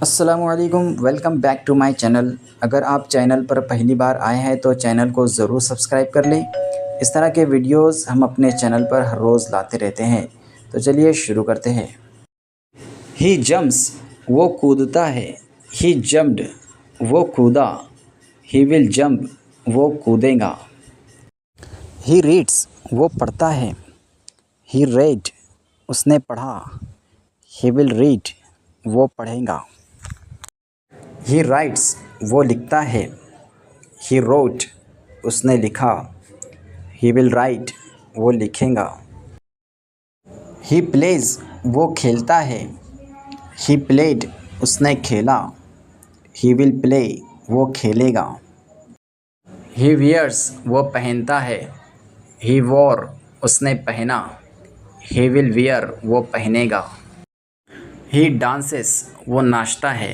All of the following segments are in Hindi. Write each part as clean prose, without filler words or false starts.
अस्सलामुअलैकुम, welcome back to my channel. अगर आप चैनल पर पहली बार आए हैं तो चैनल को ज़रूर सब्सक्राइब कर लें। इस तरह के वीडियोस हम अपने चैनल पर हर रोज़ लाते रहते हैं। तो चलिए शुरू करते हैं। ही जम्प्स, वो कूदता है। ही जंप्ड, वो कूदा। ही विल जंप, वो कूदेगा। ही रीड्स, वो पढ़ता है। ही रेड, उसने पढ़ा। ही विल रीड, वो पढ़ेगा। ही राइट्स, वो लिखता है। ही रोट, उसने लिखा। ही विल राइट, वो लिखेगा। ही प्लेज, वो खेलता है। ही प्लेड, उसने खेला। ही विल प्ले, वो खेलेगा। ही वियर्स, वो पहनता है। ही वॉर, उसने पहना। ही विल वियर, वो पहनेगा। ही डांसेस, वो नाचता है।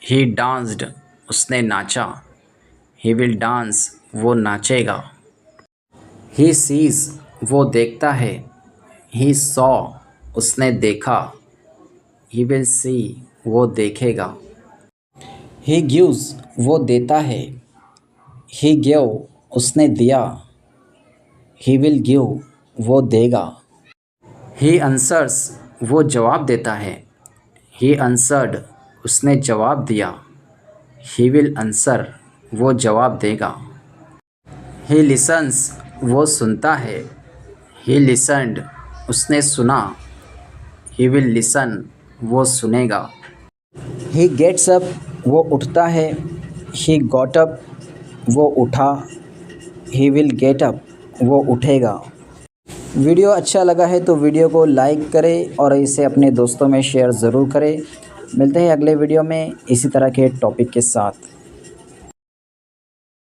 ही डांस्ड, उसने नाचा। ही विल डांस, वो नाचेगा। ही सीज, वो देखता है। ही सॉ, उसने देखा। ही विल सी, वो देखेगा। ही गिव्स, वो देता है। ही गिव, उसने दिया। ही विल गिव, वो देगा। ही आंसर्स, वो जवाब देता है। ही आंसर्ड, उसने जवाब दिया। ही विल आंसर, वो जवाब देगा। ही लिसन्स, वो सुनता है। ही लिसन्ड, उसने सुना। ही विल लिसन, वो सुनेगा। ही गेट्स अप, वो उठता है। ही गॉट अप, वो उठा। ही विल गेट अप, वो उठेगा। वीडियो अच्छा लगा है तो वीडियो को लाइक करें और इसे अपने दोस्तों में शेयर ज़रूर करें। मिलते हैं अगले वीडियो में इसी तरह के टॉपिक के साथ।